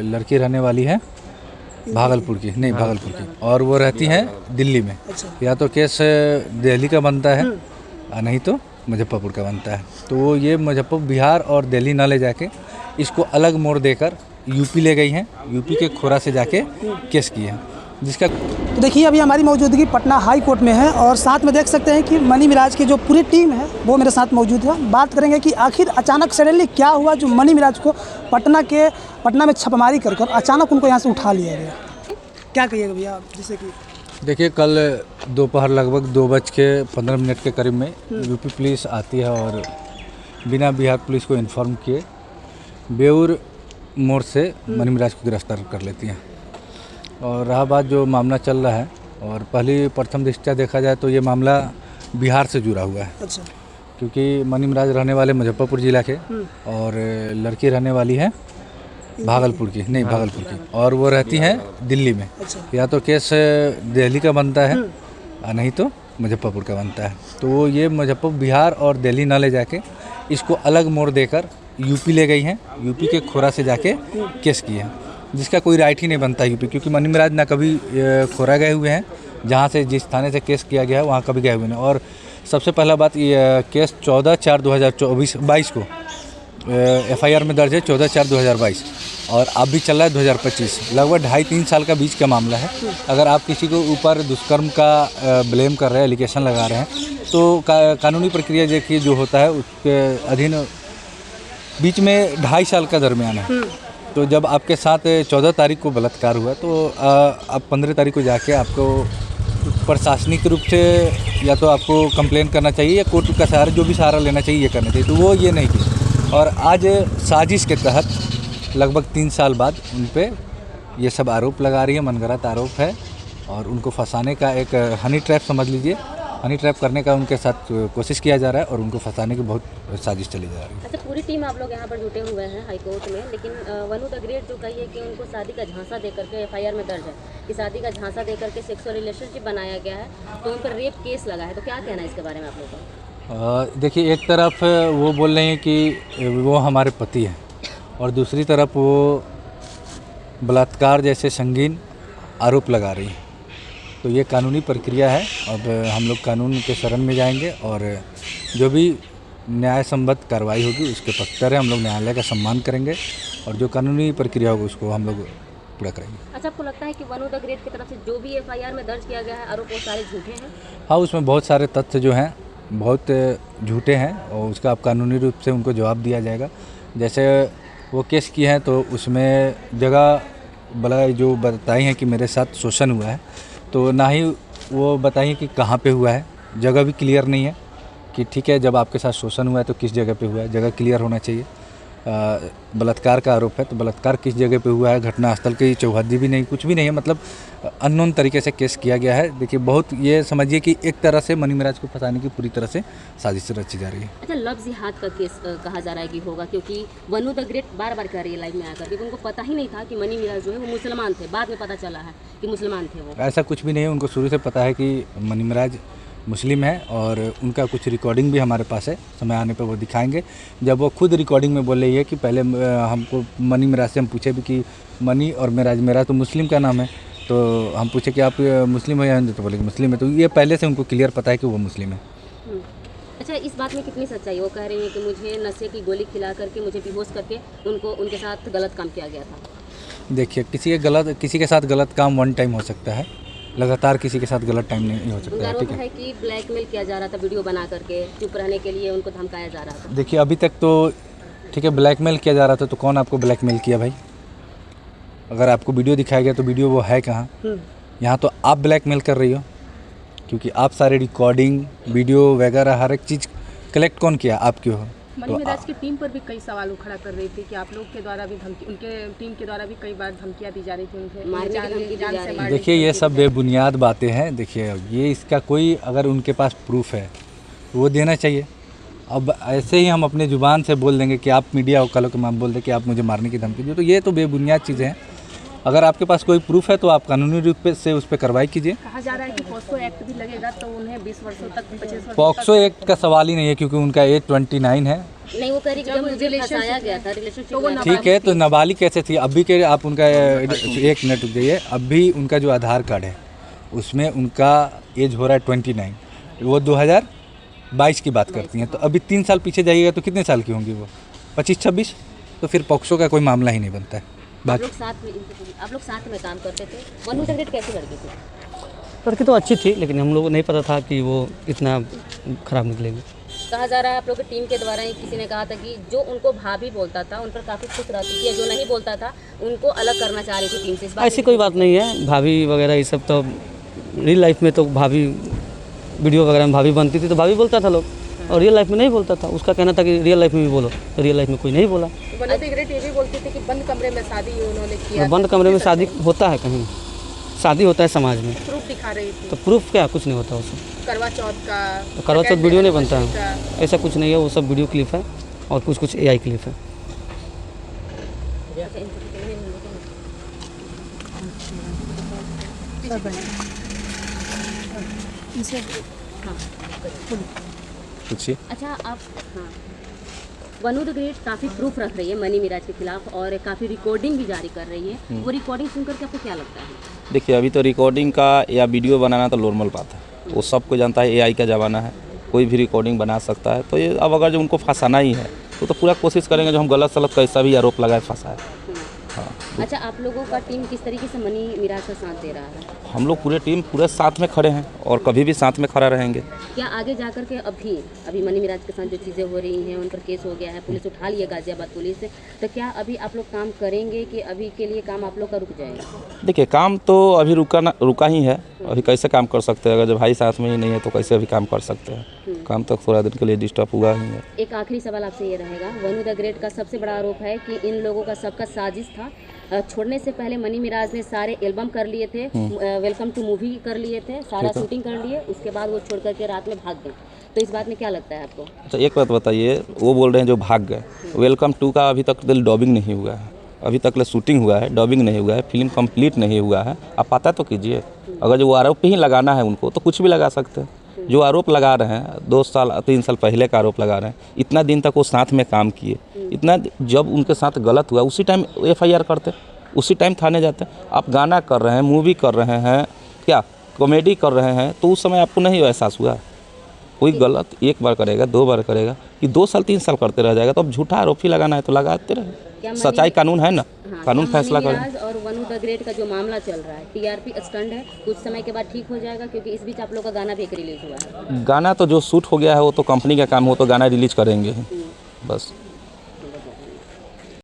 लड़की रहने वाली है भागलपुर की, नहीं भागलपुर की, और वो रहती है दिल्ली में। या तो केस दिल्ली का बनता है और नहीं तो मुजफ्फरपुर का बनता है। तो वो ये मुजफ्फरपुर, बिहार और दिल्ली ना ले जाके इसको अलग मोड़ देकर यूपी ले गई हैं। यूपी के खोरा से जाके केस किए हैं, जिसका तो देखिए अभी हमारी मौजूदगी पटना हाई कोर्ट में है और साथ में देख सकते हैं कि मनी मिराज की जो पूरी टीम है वो मेरे साथ मौजूद है। बात करेंगे कि आखिर अचानक सडनली क्या हुआ जो मनी मिराज को पटना में छापेमारी कर अचानक उनको यहाँ से उठा लिया गया। क्या कहिएगा भैया? जैसे कि देखिए, कल दोपहर लगभग 2:15 के करीब में यूपी पुलिस आती है और बिना बिहार पुलिस को इन्फॉर्म किए बेउर मोड़ से मनी मिराज को गिरफ्तार कर लेती हैं। और रहा बात जो मामला चल रहा है, और प्रथम दृष्टया देखा जाए तो ये मामला बिहार से जुड़ा हुआ है। अच्छा। क्योंकि मनी मिराज रहने वाले मुजफ्फरपुर ज़िला के और लड़की रहने वाली है भागलपुर की, नहीं भागलपुर की, और वो रहती है दिल्ली में। अच्छा। या तो केस दिल्ली का बनता है और नहीं तो मुजफ्फरपुर का बनता है। तो वो ये मुजफ्फरपुर, बिहार और दिल्ली ना ले जाके इसको अलग मोड़ देकर यूपी ले गई हैं। यूपी के खोरा से जाके केस किए हैं, जिसका कोई राइट ही नहीं बनता यूपी, क्योंकि मनी मिराज ना कभी खोरा गए हुए हैं, जहाँ से जिस थाने से केस किया गया है वहाँ कभी गए हुए नहीं। और सबसे पहला बात, ये केस 14/4/2022 को FIR में दर्ज है, 14/4/2022, और अब भी चल रहा है 2025। लगभग 2.5-3 साल का बीच का मामला है। अगर आप किसी को ऊपर दुष्कर्म का ब्लेम कर रहे हैं, एलिगेशन लगा रहे हैं, तो कानूनी प्रक्रिया देखिए जो होता है उसके अधीन बीच में 2.5 साल का दरमियान है। तो जब आपके साथ 14 तारीख को बलात्कार हुआ तो अब 15 तारीख को जाके आपको प्रशासनिक रूप से या तो आपको कंप्लेन करना चाहिए या कोर्ट का सहारा, जो भी सहारा लेना चाहिए ये करना चाहिए। तो वो ये नहीं किया, और आज साजिश के तहत लगभग 3 साल बाद उन पे ये सब आरोप लगा रही है। मनगढ़ंत आरोप है और उनको फंसाने का एक हनी ट्रैप समझ लीजिए, हनी ट्रैप करने का उनके साथ कोशिश किया जा रहा है और उनको फंसाने की बहुत साजिश चली जा रही है। अच्छा, पूरी टीम आप लोग यहाँ पर जुटे हुए हैं हाई कोर्ट में, लेकिन वनु द ग्रेट जो कही है कि उनको शादी का झांसा दे करके FIR में दर्ज है कि शादी का झांसा दे करके सेक्सुअल रिलेशनशिप बनाया गया है, तो उन पर रेप केस लगा है। तो क्या कहना है इसके बारे में आप लोगों का? देखिए, एक तरफ वो बोल रहे हैं कि वो हमारे पति हैं और दूसरी तरफ वो बलात्कार जैसे संगीन आरोप लगा रही है। तो ये कानूनी प्रक्रिया है। अब हम लोग कानून के शरण में जाएंगे और जो भी न्याय संबद्ध कार्रवाई होगी उसके पक्षधर हैं। हम लोग न्यायालय का सम्मान करेंगे और जो कानूनी प्रक्रिया होगी उसको हम लोग पूरा करेंगे। अच्छा, आपको लगता है कि वनु द ग्रेट की तरफ से जो भी FIR में दर्ज किया गया है आरोप वो सारे झूठे हैं? हाँ, उसमें बहुत सारे तथ्य जो हैं बहुत झूठे हैं और उसका अब कानूनी रूप से उनको जवाब दिया जाएगा। जैसे वो केस किए हैं तो उसमें जगह बला जो बताई हैं कि मेरे साथ शोषण हुआ है, तो ना ही वो बताइए कि कहाँ पे हुआ है, जगह भी क्लियर नहीं है कि ठीक है जब आपके साथ शोषण हुआ है तो किस जगह पे हुआ है, जगह क्लियर होना चाहिए। बलात्कार का आरोप है तो बलात्कार किस जगह पे हुआ है, घटनास्थल की चौहद्दी भी नहीं, कुछ भी नहीं है, मतलब अननोन तरीके से केस किया गया है। देखिए, बहुत ये समझिए कि एक तरह से मनी मिराज को फंसाने की पूरी तरह से साजिश रची जा रही है। अच्छा, लव जिहाद का केस कहा जा रहा है कि होगा, क्योंकि वनु द ग्रेट बार बार कह रही है लाइव में आकर, क्योंकि उनको पता ही नहीं था कि मनी मिराज जो है वो मुसलमान थे। बाद में पता चला है कि मुसलमान थे वो। ऐसा कुछ भी नहीं है, उनको शुरू से पता है कि मनी मिराज मुस्लिम है और उनका कुछ रिकॉर्डिंग भी हमारे पास है, समय आने पर वो दिखाएंगे। जब वो खुद रिकॉर्डिंग में बोल रही है कि पहले हमको मनी मिराज से हम पूछे भी कि मनी और मिराज, मेरा तो मुस्लिम का नाम है, तो हम पूछे कि आप मुस्लिम हो या हिंदू, तो बोले कि मुस्लिम है। तो ये पहले से उनको क्लियर पता है कि वो मुस्लिम है। अच्छा, इस बात में कितनी सच्चाई? वो कह रही है कि मुझे नशे की गोली खिला करके, मुझे बेहोश करके उनके साथ गलत काम किया गया था। देखिए, किसी के साथ गलत काम वन टाइम हो सकता है, लगातार किसी के साथ गलत टाइम नहीं हो सकता है। ठीक है कि ब्लैकमेल किया जा रहा था, वीडियो बना करके चुप रहने के लिए उनको धमकाया जा रहा था। देखिए, अभी तक तो ठीक है, ब्लैकमेल किया जा रहा था, तो कौन आपको ब्लैकमेल किया भाई? अगर आपको वीडियो दिखाया गया तो वीडियो वो है कहाँ? यहाँ तो आप ब्लैकमेल कर रही हो, क्योंकि आप सारे रिकॉर्डिंग, वीडियो वगैरह हर एक चीज़ कलेक्ट कौन किया? आप क्यों हो? मनी मिराज की टीम पर भी कई सवाल खड़ा कर रही थी कि आप लोग के द्वारा भी उनके टीम के द्वारा भी कई बार धमकियां दी जा रही थी उनसे। देखिए, ये सब बेबुनियाद बातें हैं। देखिए, ये इसका कोई अगर उनके पास प्रूफ है तो वो देना चाहिए। अब ऐसे ही हम अपने ज़ुबान से बोल देंगे कि आप मीडिया वकालों के माम बोल दें कि आप मुझे मारने की धमकी दो, तो ये तो बेबुनियाद चीज़ें हैं। अगर आपके पास कोई प्रूफ है तो आप कानूनी रूप से उस पर कार्रवाई कीजिए। कहा जा रहा है कि पॉक्सो एक्ट भी लगेगा तो उन्हें 20 वर्षों तक 25 वर्षों पॉक्सो एक्ट का सवाल ही नहीं है क्योंकि उनका एज 29 है। नहीं, वो कह रही कि जब मुझे फंसाया गया था रिलेशनशिप में। ठीक है, तो नाबालिग कैसे थी? अभी के आप उनका 1 मिनट रुक जाइए। अभी उनका जो आधार कार्ड है उसमें उनका एज हो रहा है 29, वो 2022 की बात करती हैं। तो अभी 3 साल पीछे जाइएगा तो कितने साल की होंगी वो? 25-26। तो फिर पॉक्सो का कोई मामला ही नहीं बनता है। आप लोग साथ में काम करते थे। वनु द ग्रेट कैसी लड़की थी? लड़की तो अच्छी थी, लेकिन हम लोग को नहीं पता था कि वो इतना ख़राब निकलेगी। कहा जा रहा है आप लोग की टीम के द्वारा ही किसी ने कहा था कि जो उनको भाभी बोलता था उन पर काफ़ी खुश रहती थी, जो नहीं बोलता था उनको अलग करना चाह रही थी टीम से। इस बात ऐसी कोई बात नहीं है। भाभी वगैरह ये सब तो रियल लाइफ में तो भाभी वीडियो वगैरह में भाभी बनती थी तो भाभी बोलता था लोग, और रियल लाइफ में नहीं बोलता था। उसका कहना था कि रियल लाइफ में भी बोलो, तो रियल लाइफ में कोई नहीं बोला। वनु द ग्रेट ये भी बोलती थी कि बंद कमरे में शादी उन्होंने किया। बंद कमरे में शादी होता है? कहीं शादी होता है समाज में, प्रूफ दिखा रही थी। तो प्रूफ क्या? कुछ नहीं होता उसमें। करवा चौथ का तो करवा चौथ वीडियो नहीं बनता है, ऐसा कुछ नहीं है। वो सब वीडियो क्लिप है और कुछ AI क्लिप है। पूछिए। अच्छा, आप हाँ, वनु द ग्रेट काफ़ी प्रूफ रख रही है मनी मिराज के खिलाफ और काफ़ी रिकॉर्डिंग भी जारी कर रही है। वो रिकॉर्डिंग सुनकर के आपको क्या लगता है? देखिए, अभी तो रिकॉर्डिंग का या वीडियो बनाना तो नॉर्मल बात है, वो सबको जानता है। AI का ज़माना है, कोई भी रिकॉर्डिंग बना सकता है। तो ये अब अगर जो उनको फंसाना ही है तो पूरा कोशिश करेंगे जो हम गलत सलत कैसा भी आरोप लगाए फंसाए। हाँ। अच्छा, आप लोगों का टीम किस तरीके से मनी मिराज का साथ दे रहा है? हम लोग पूरे टीम पूरे साथ में खड़े हैं और कभी भी साथ में खड़ा रहेंगे। क्या आगे जाकर के अभी मनी मिराज के साथ जो चीज़ें हो रही हैं, उन पर केस हो गया है, पुलिस उठा लिया गाजियाबाद पुलिस, तो क्या अभी आप लोग काम करेंगे कि अभी के लिए काम आप लोग का रुक जाएगा? देखिए, काम तो अभी रुका ही है। अभी कैसे काम कर सकते हैं? अगर जब भाई साथ में ही नहीं है तो कैसे अभी काम कर सकते हैं? काम तो थोड़ा दिन के लिए डिस्टर्ब हुआ ही है। एक आखिरी सवाल आपसे ये रहेगा, वनु द ग्रेट का सबसे बड़ा आरोप है कि इन लोगों का सबका साजिश था। छोड़ने से पहले मनी मिराज ने सारे एल्बम कर लिए थे, वेलकम टू मूवी कर लिए थे, सारा शूटिंग कर लिए, उसके बाद वो छोड़ करके रात में भाग गए। तो इस बात में क्या लगता है आपको? अच्छा, एक बात बताइए, वो बोल रहे हैं जो भाग गए, वेलकम 2 का अभी तक डबिंग नहीं हुआ है, अभी तक शूटिंग हुआ है, डबिंग नहीं हुआ है, फिल्म कंप्लीट नहीं हुआ है। आप पता तो कीजिए। अगर जो आरोप ही लगाना है उनको तो कुछ भी लगा सकते हैं। जो आरोप लगा रहे हैं 2 साल 3 साल पहले का आरोप लगा रहे हैं, इतना दिन तक वो साथ में काम किए, इतना जब उनके साथ गलत हुआ उसी टाइम FIR करते, उसी टाइम थाने जाते। आप गाना कर रहे हैं, मूवी कर रहे हैं, क्या कॉमेडी कर रहे हैं, तो उस समय आपको नहीं एहसास हुआ? कोई गलत 1 बार करेगा, 2 बार करेगा कि 2 साल 3 साल करते रह जाएगा, तो अब झूठा आरोप ही लगाना है तो लगाते रहे। सच्चाई कानून है ना, कानून फैसला करे। और वनु द ग्रेट का जो मामला चल रहा है, TRP स्टंट है, कुछ समय के बाद ठीक हो जाएगा? क्योंकि इस बीच आप लोग का गाना भी एक रिलीज हुआ है। गाना तो जो शूट हो गया है वो तो कंपनी का काम हो, तो गाना रिलीज करेंगे बस।